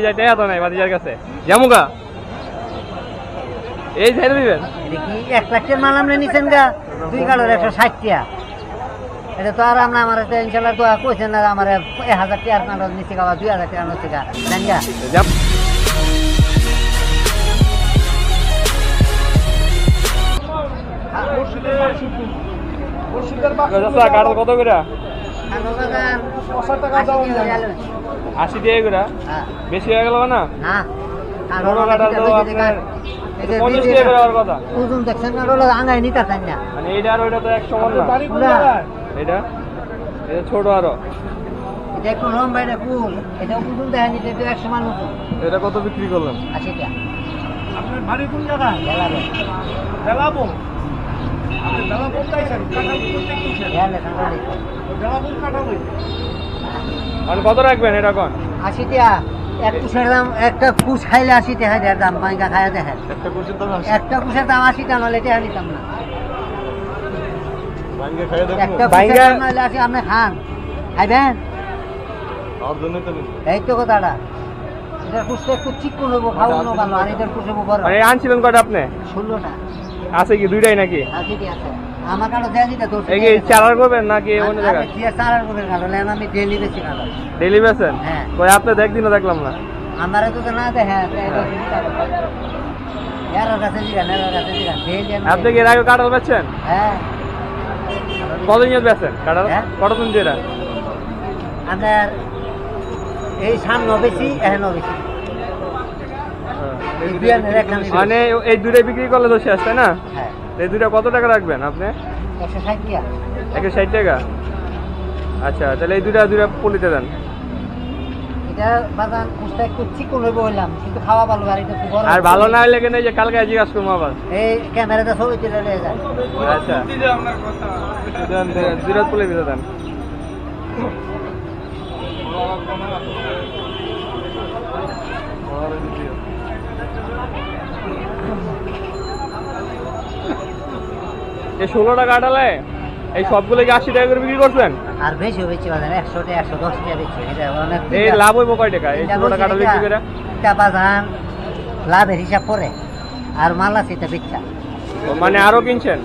যাইতে এত নাই বাতিজার কাছে জামুগা এই ছেড়ে দিবেন দেখি 1 লাখের মাল আপনি নিছেন গা 2 কালোর 160 টাকা এটা তো আর আমরা আমার ইনশাআল্লাহ তো কইছেন না আমার 1000 টাকার কালো নিচে গা 2000 টাকার নিচে গা দেন গা কাঁঠাল কত করে 80 টাকা করে বেশি হয়ে গেল না ওজন দেখছেন আঙাই নিতে চান না মানে এইটা আর ওইটা তো এক সমান না এটা এটা ছোট আরো এটা একটু লম্বা এটা ফুল এটা ওজন দেখা নিতে এক সমান মতো এটা কত বিক্রি করলাম 80 টাকা আপনার বাড়ি কোন জায়গায় বেলাবো আপনি বেলাবো চাইছেন কাঁঠাল করতে কিনছেন বেলাবো কাঁঠাল মানে কত রাখবেন এটা কোন 80 টাকা এক কুশের দাম একটা কুশ খাইলে 80 টাকা দেয় দাম মাইকা খাইয়া দেখেন একটা কুশের দাম একটা কুশের দাম 80 টাকা নলে এটা নিতাম না ভাঙ্গে খাইয়া দেখো একটা কুশের দাম নলে 80 আপনি খান খাইবেন আর জন্য তো এই তো কথাটা এটা কুশটা একটু চিকন হইব খাওয়ানো ভালো আর এটার কুশে বড় আরে আনছিলেন কয়টা আপনি 16টা আছে কি দুইটাই নাকি 80 টাকা আছে আমার কাছে দেয়া দিতে তো এই কি চালার করবেন নাকি অন্য জায়গায় কি চালার করবেন কালো লেন আমি ডেইলি বেশি কালো ডেইলি বেচেন হ্যাঁ কই আপনি একদিনও দেখলাম না আমারে তো না দেখে এটা চিন্তা করো यार রাতে দিগা না রাতে দিগা ডেইলি আপনি কি এর আগে কাঁঠাল বেচছেন হ্যাঁ কতদিন বেচছেন কাঁঠাল কতদিন যেটা আমাদের এই সামনে বেশি এখানে বেশি মানে এই দুটোই বিক্রি করলে তো শেষ তাই না হ্যাঁ এই দুটো কত টাকা রাখবেন আপনি 160 টাকা 160 টাকা আচ্ছা তাহলে এই দুটো পলিতে দেন এটা বাজান কুস্তা একটু চিকন হইব বললাম কিন্তু খাওয়া ভালো আর এটা বড় আর ভালো না হলে কেন এই যে কালকে জিজ্ঞাসা করবো আবার এই ক্যামেরাতে ছবি তুলে নিয়ে যায় আচ্ছা দেন দুটো পলি দিতে দেন এই 16টা কাঁঠালে এই সবগুলো কি 80 টাকা করে বিক্রি করছেন আর বেশি বেশি বাজান 100 টাকা 110 টাকা বেশি এটা অনেক এই লাভ হইব কয় টাকা এই 16টা কাঁঠাল বিক্রি করে এটা বাজান লাভের হিসাব করে আর মাল আছে এটা বেচা মানে আরো কিনছেন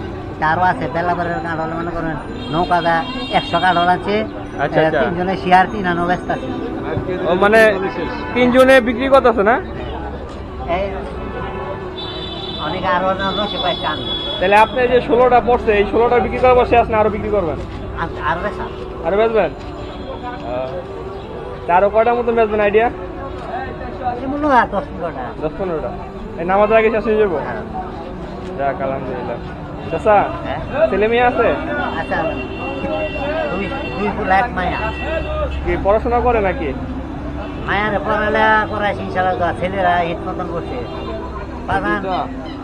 আরো আছে বেলাবারের কাঁঠাল মনে করেন নৌকাদা 100 কাঁঠাল আছে আচ্ছা আচ্ছা তিনজনে শেয়ার 3 ব্যস্ত আছে ও মানে তিনজনে বিক্রি করতেছে না এই অনেক আরো রসে পায় টান তাহলে আপনি যে 16টা পড়ছে এই 16টা বিক্রি করার পর শেষ না আরো বিক্রি করবেন আর বেচা আরো বেচবেন আরো কয়টার মতো বেচবেন আইডিয়া মনে হয় 10-15টা 10-15টা এই নামাজ আগে শেষ হয়ে যাবো যাক আলহামদুলিল্লাহ চাচা ছেলে মেয়ে আছে আচ্ছা দুই লাখ মায়া কি পড়াশোনা করে নাকি মায়ারে পড়ালেখা করাইছি ইনশাআল্লাহ ছেলেরা হিট মতন করছে বাগান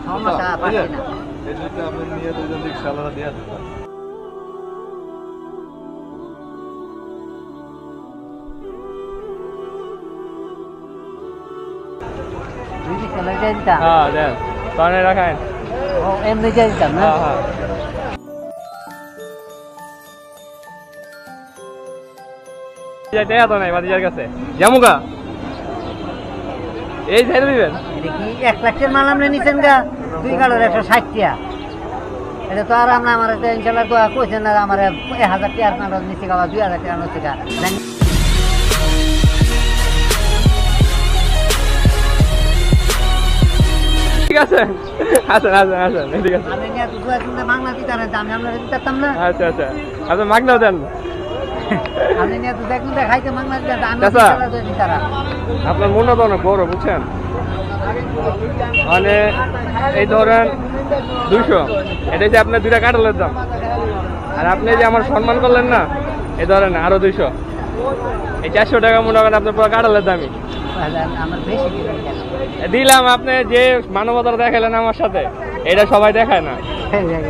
সমস্যা পাচ্ছি না এই জন্য আপনি নিয়ে দুজন দিক সালারা দিয়ে দেন দুই চলে যাইতাম হ্যাঁ দেন পানি রাখেন ও এমনি যাইতাম না হ্যাঁ যাইতে এত নাই বাতিজার কাছে জামুগা এই ছেড়ে দিবেন দেখি 1 লাখের মাল আপনি নিছেন গা 2 কালোর 160 টাকা এটা তো আর আমরা আমার ইনশাআল্লাহ তো কইছেন না আমার 1000 টাকার কালো নিচে গা 2000 টাকার নিচে গা ঠিক আছে আচ্ছা আচ্ছা আচ্ছা ঠিক আছে আমি নিয়ে দুয়া কিন্তু বাংলা দিতাম না আমি আপনারা দিতাম না আচ্ছা আচ্ছা আচ্ছা মাগনাও দেন আমি নিয়ে দুয়া কিন্তু খাইতে বাংলা দিতাম আমি চাচা। ইনশাআল্লাহ দিতাম আপনার মনটা তো অনেক বড় বুঝছেন মানে এই ধরেন 200 এটা যে আপনার 2টা কাঁঠালের দাম আর আপনি যে আমার সম্মান করলেন না এই ধরেন আরো 200 এই 400 টাকা মনে করেন আপনার পুরো কাঁঠালের দামই আমার বেশি দিলাম আপনি যে মানবতা দেখালেন আমার সাথে এটা সবাই দেখায় না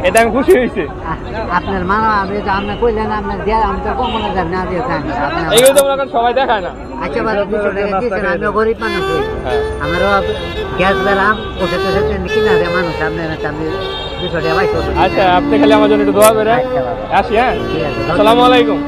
এটা আমি খুশি হয়েছি আপনার মানা আপনি তো আপনি কইলেন আপনার দেয়া আমি তো কম মনে না দিয়ে থাকেন এইগুলো তো মনে করেন সবাই দেখায় না আচ্ছা বাদ 200 টাকা দিয়েছেন আমি গরিব মানুষ আমারও গ্যাস বেলাম ওষুধ কিনা দেয় মানুষ আপনার আমি 200 টাকা পাইছি আচ্ছা আপনি খালি আমার জন্য একটু দোয়া করে আসি হ্যাঁ আসসালামু আলাইকুম